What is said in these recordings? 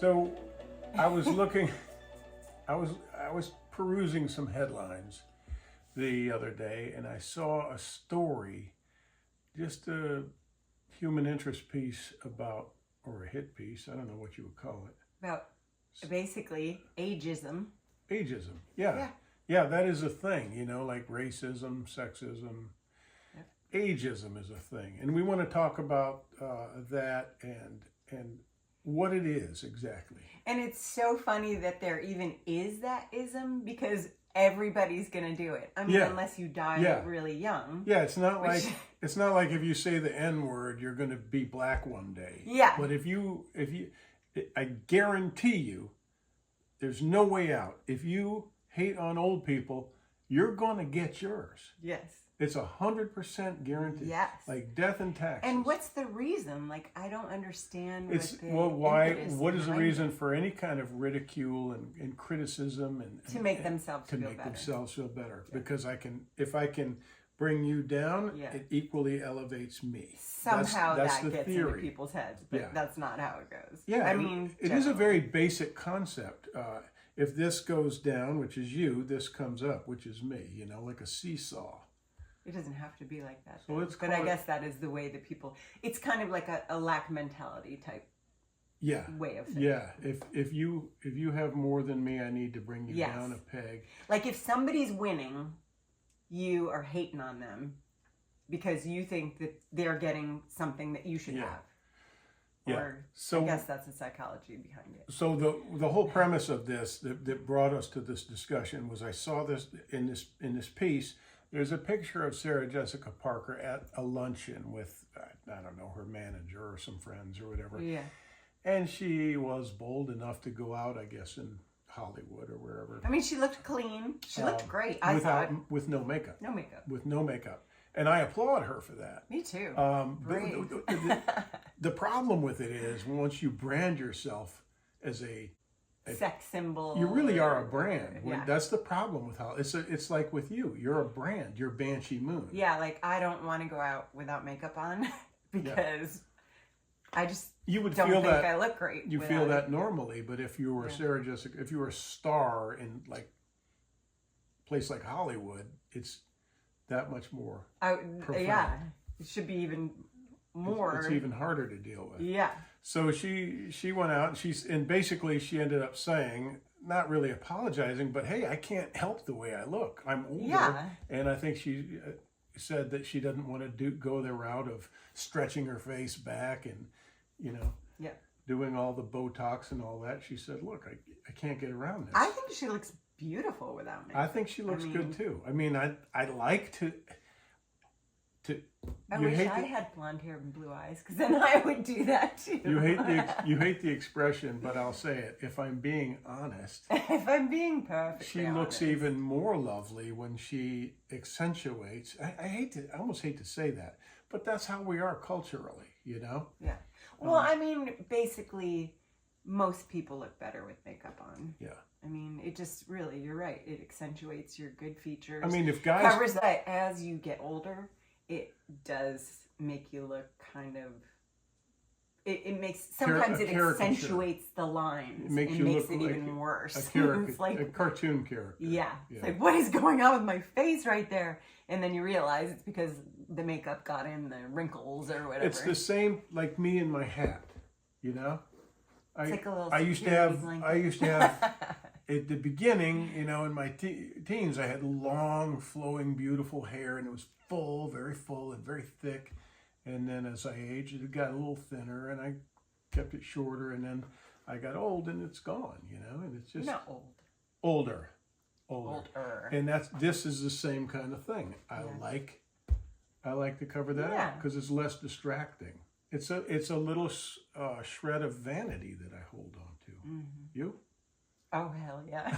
So I was looking, I was perusing some headlines the other day, and I saw a story, just a human interest piece about, or a hit piece, I don't know what you would call it. About basically ageism. Ageism, yeah. Yeah, that is a thing, you know, like racism, sexism. Yep. Ageism is a thing. And we want to talk about that and what it is exactly. And it's so funny that there even is that ism, because everybody's gonna do it. I mean, unless you die really young. Yeah, it's not like if you say the N-word, you're gonna be black one day. Yeah. But if you, I guarantee you, there's no way out. If you hate on old people, you're gonna get yours. Yes. It's 100% guaranteed. Yes. Like death and taxes. And what's the reason? Like, I don't understand. What is the reason for any kind of ridicule and criticism and to make themselves feel better? Yeah. Because if I can bring you down, it equally elevates me. Somehow that's that the gets theory. into people's heads, but that's not how it goes. Yeah, I mean, it is a very basic concept. If this goes down, which is you, this comes up, which is me. You know, like a seesaw. It doesn't have to be like that. So but I guess that is the way that people, it's kind of like a lack mentality type way of thinking. Yeah. If you have more than me, I need to bring you down a peg. Like if somebody's winning, you are hating on them because you think that they're getting something that you should have. Or so I guess that's the psychology behind it. So the whole premise of this that brought us to this discussion was I saw this in this piece. There's a picture of Sarah Jessica Parker at a luncheon with, I don't know, her manager or some friends or whatever. Yeah. And she was bold enough to go out, I guess, in Hollywood or wherever. I mean, she looked clean. She looked great. I thought. With no makeup. No makeup. With no makeup. And I applaud her for that. Me too. The problem with it is once you brand yourself as a sex symbol. You really are a brand. That's the problem with how it's like with you. You're a brand. You're Banshee Moon. Yeah, like I don't want to go out without makeup on because I just don't think I look great. You feel that normally, but if you were Sarah Jessica, if you were a star in like a place like Hollywood, it's that much more profound. Yeah, it should be even more. It's even harder to deal with. Yeah. So she went out and basically she ended up saying, not really apologizing, but hey, I can't help the way I look. I'm older, and I think she said that she doesn't want to go the route of stretching her face back and doing all the Botox and all that. She said, look, I can't get around this. I think she looks beautiful without makeup. I think she looks good too. I mean, I like to. I wish I had blonde hair and blue eyes, because then I would do that too. You hate the expression, but I'll say it. If I'm being honest, if I'm being perfectly she looks even more lovely when she accentuates. I almost hate to say that, but that's how we are culturally, you know. Yeah. Well, I mean, basically, most people look better with makeup on. Yeah. I mean, it just really, you're right. It accentuates your good features. I mean, if guys covers that as you get older. It does make you look kind of. It makes sometimes it accentuates the lines. It makes it even worse. It's like a cartoon character. Yeah. It's like, what is going on with my face right there? And then you realize it's because the makeup got in the wrinkles or whatever. It's the same like me and my hat, you know. It's like a little I used to have at the beginning, you know, in my teens, I had long, flowing, beautiful hair, and it was full, very full and very thick. And then as I aged, it got a little thinner, and I kept it shorter. And then I got old, and it's gone, you know. And it's just not old. Older. And this is the same kind of thing. I like to cover that up because it's less distracting. It's a little shred of vanity that I hold on to. Mm-hmm. You? Oh, hell yeah.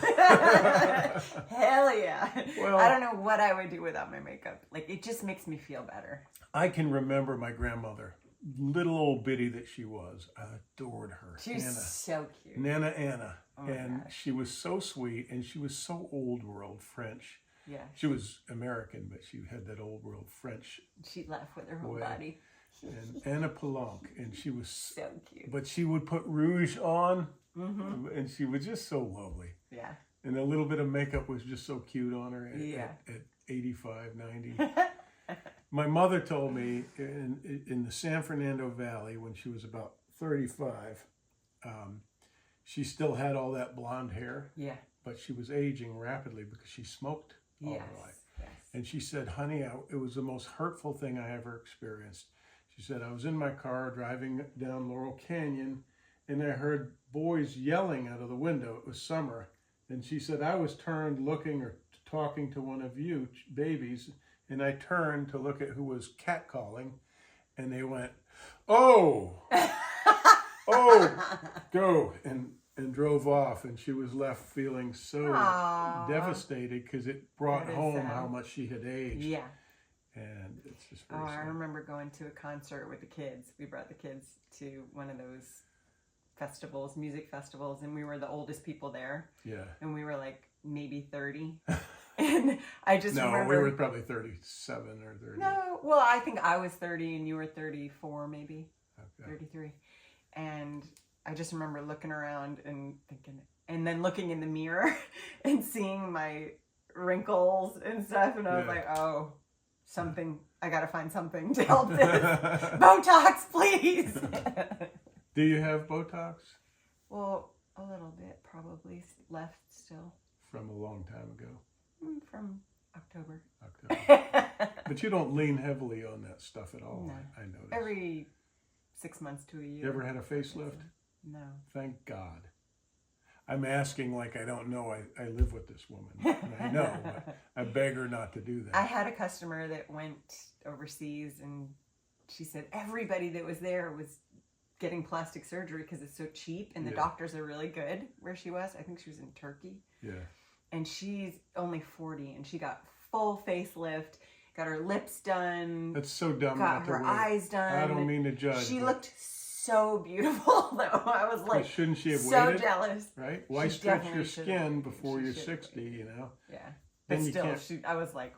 Hell yeah. Well, I don't know what I would do without my makeup. Like, it just makes me feel better. I can remember my grandmother, little old bitty that she was. I adored her. She was so cute. Nana Anna. Oh, and she was so sweet, and she was so old world French. Yeah. She was American, but she had that old world French. She'd laugh with her whole body. And Anna Palanque, and she was so cute. But she would put rouge on. And she was just so lovely. Yeah. And a little bit of makeup was just so cute on her at 85, 90. My mother told me in the San Fernando Valley when she was about 35, she still had all that blonde hair. Yeah. But she was aging rapidly because she smoked all her life. Yes. And she said, honey, it was the most hurtful thing I ever experienced. She said, I was in my car driving down Laurel Canyon, and I heard boys yelling out of the window. It was summer. And she said, I was turned looking or talking to one of you babies, and I turned to look at who was catcalling, and they went, oh, oh, go, and drove off. And she was left feeling so devastated because it brought home how much she had aged. Yeah. And it's just very sad. I remember going to a concert with the kids. We brought the kids to one of those festivals, music festivals, and we were the oldest people there. Yeah. And we were like maybe 30. And I just remember... No, we were probably 37 or 30. No, well, I think I was 30 and you were 34 maybe. Okay. 33. And I just remember looking around and thinking, and then looking in the mirror and seeing my wrinkles and stuff, and I was like, oh, I gotta find something to help this. Botox, please. Do you have Botox? Well, a little bit probably left still. From a long time ago? From October. But you don't lean heavily on that stuff at all, No. I noticed. Every 6 months to a year. You ever had a facelift? No. Thank God. I'm asking like I don't know. I live with this woman. And I know, but I beg her not to do that. I had a customer that went overseas, and she said everybody that was there was getting plastic surgery because it's so cheap, and the doctors are really good where she was. I think she was in Turkey. Yeah. And she's only 40, and she got full facelift, got her lips done. That's so dumb. Got her eyes done. I don't mean to judge. She looked so beautiful, though. I was like, shouldn't she have so waited? jealous. Right? Why stretch your skin before you're 60, you know? Yeah. But then still, I was like,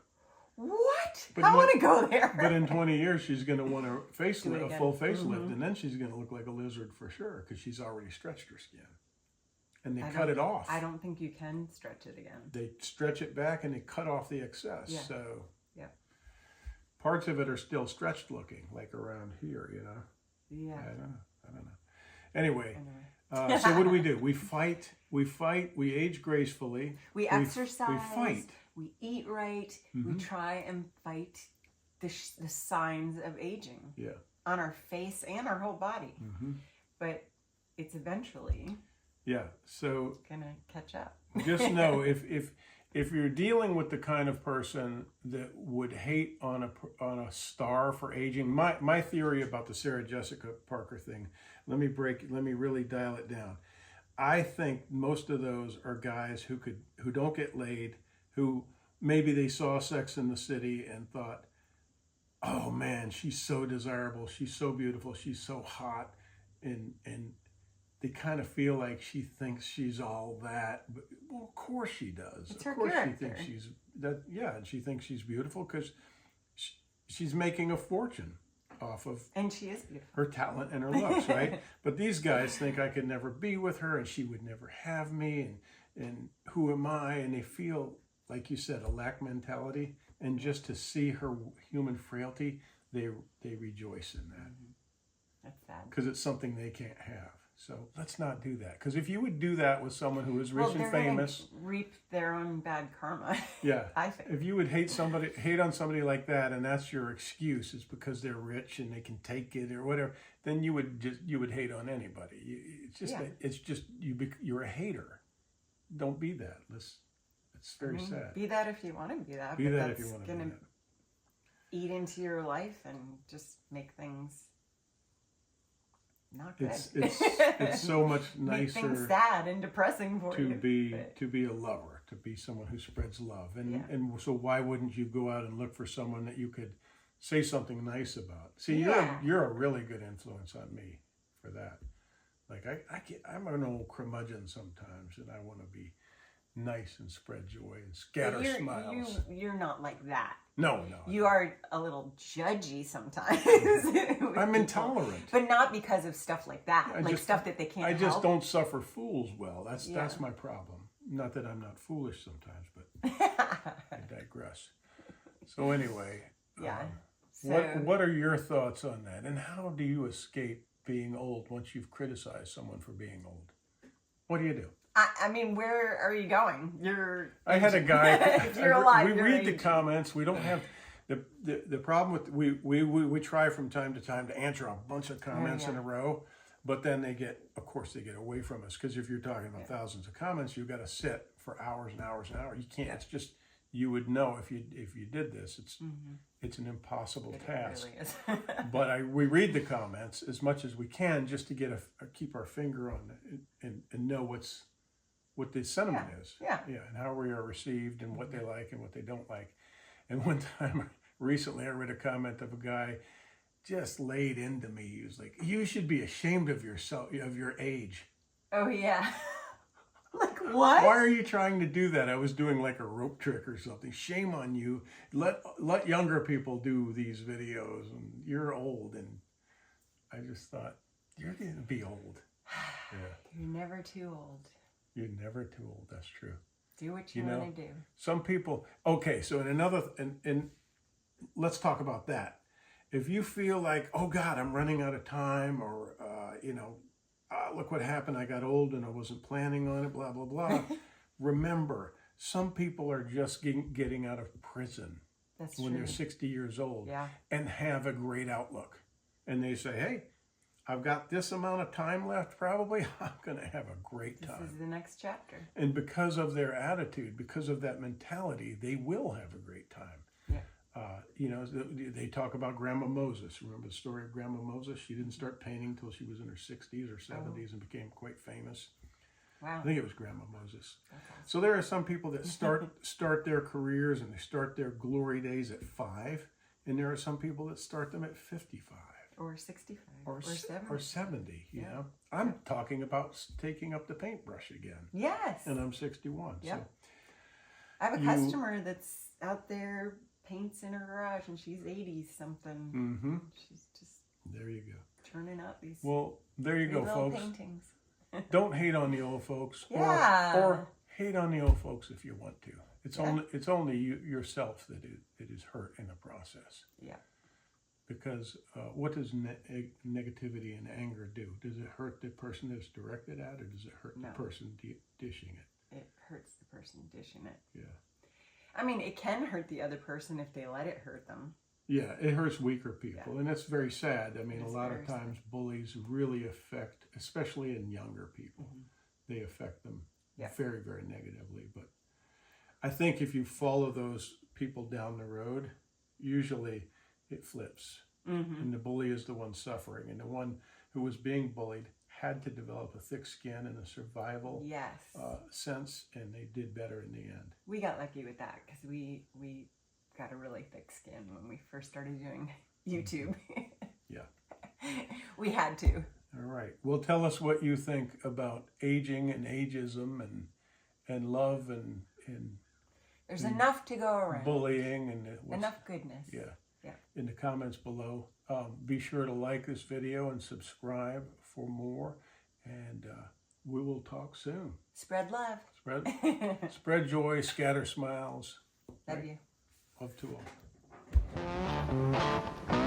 what? But I want to go there. But in 20 years, she's going to want a facelift, a full facelift, and then she's going to look like a lizard for sure because she's already stretched her skin. And they cut it off. I don't think you can stretch it again. They stretch it back and they cut off the excess. Yeah. So parts of it are still stretched looking, like around here, you know? Yeah. I don't know. Anyway. So what do? We fight, we age gracefully. We exercise. We fight. We eat right. We try and fight the signs of aging. Yeah. On our face and our whole body. But it's eventually... Yeah, so... gonna catch up. Just know, if you're dealing with the kind of person that would hate on a star for aging, my theory about the Sarah Jessica Parker thing, let me really dial it down. I think most of those are guys who don't get laid, who maybe they saw Sex in the City and thought, oh man, she's so desirable, she's so beautiful, she's so hot, and they kind of feel like she thinks she's all that, but well, of course she does. It's her of course character. She thinks she's that. Yeah, and she thinks she's beautiful because she's making a fortune off of and she is beautiful. Her talent and her looks, right? But these guys think I could never be with her, and she would never have me, and who am I? And they feel, like you said, a lack mentality, and just to see her human frailty, they rejoice in that. That's sad because it's something they can't have. So let's not do that. Because if you would do that with someone who is rich and famous, reap their own bad karma. Yeah, I think if you would hate on somebody like that, and that's your excuse, is because they're rich and they can take it or whatever, then you would hate on anybody. It's just you're a hater. Don't be that. It's very sad. Be that if you want to be that. Be that if you want to be that. Eat into your life and just make things. Not good. It's so much nicer. Make things sad and depressing for you. To be a lover, to be someone who spreads love, and so why wouldn't you go out and look for someone that you could say something nice about? See, you're a really good influence on me for that. Like I'm an old curmudgeon sometimes, and I want to be nice and spread joy and scatter smiles. You're not like that. No. You are a little judgy sometimes. I'm intolerant. But not because of stuff like that. Stuff that they can't help. I just don't suffer fools well. That's my problem. Not that I'm not foolish sometimes, but I digress. So anyway, what are your thoughts on that? And how do you escape being old once you've criticized someone for being old? What do you do? I mean, where are you going? I had a guy. If you're alive, we read the comments. We don't have the problem with we try from time to time to answer a bunch of comments in a row, but then they get away from us, because if you're talking about thousands of comments, you've got to sit for hours and hours and hours. You can't. It's just, you would know if you did this. It's an impossible task. Really is. But we read the comments as much as we can, just to get keep our finger on it and know what the sentiment is. And how we are received and what they like and what they don't like. And one time recently I read a comment of a guy just laid into me. He was like, "You should be ashamed of yourself, of your age." Oh yeah. Like what? Why are you trying to do that? I was doing like a rope trick or something. Shame on you. Let younger people do these videos, and you're old. And I just thought, you're going to be old. You're never too old. You're never too old. That's true. Do what you want to do. Some people. Okay, so in let's talk about that. If you feel like, oh God, I'm running out of time, or look what happened, I got old and I wasn't planning on it, blah blah blah. Remember, some people are just getting out of prison when they're 60 years old and have a great outlook, and they say, hey, I've got this amount of time left, probably. I'm going to have a great time. This is the next chapter. And because of their attitude, because of that mentality, they will have a great time. Yeah. They talk about Grandma Moses. Remember the story of Grandma Moses? She didn't start painting until she was in her 60s or 70s and became quite famous. Wow. I think it was Grandma Moses. Awesome. So there are some people that start their careers and they start their glory days at 5. And there are some people that start them at 55. Or 65. Or 70. Or 70, you know. I'm talking about taking up the paintbrush again. Yes. And I'm 61. Yep. So I have a customer that's out there, paints in her garage, and she's 80-something. Mm-hmm. She's just... There you go. Turning out these... Well, there you go, folks. Paintings. Don't hate on the old folks. Yeah. Or hate on the old folks if you want to. It's only yourself that is hurt in the process. Yeah. Because what does negativity and anger do? Does it hurt the person that's directed at, or does it hurt the person dishing it? It hurts the person dishing it. Yeah. I mean, it can hurt the other person if they let it hurt them. Yeah, it hurts weaker people, and that's very sad. I mean, a lot of times bullies really affect, especially in younger people, they affect them very, very negatively. But I think if you follow those people down the road, usually it flips. And the bully is the one suffering, and the one who was being bullied had to develop a thick skin and a survival sense, and they did better in the end. We got lucky with that, because we got a really thick skin when we first started doing YouTube. Yeah. We had to. All right. Well, tell us what you think about aging and ageism and love and there's enough to go around. Bullying and enough goodness. Yeah. In the comments below. Be sure to like this video and subscribe for more, and we will talk soon. Spread love. Spread joy, scatter smiles. Love you. Love to all.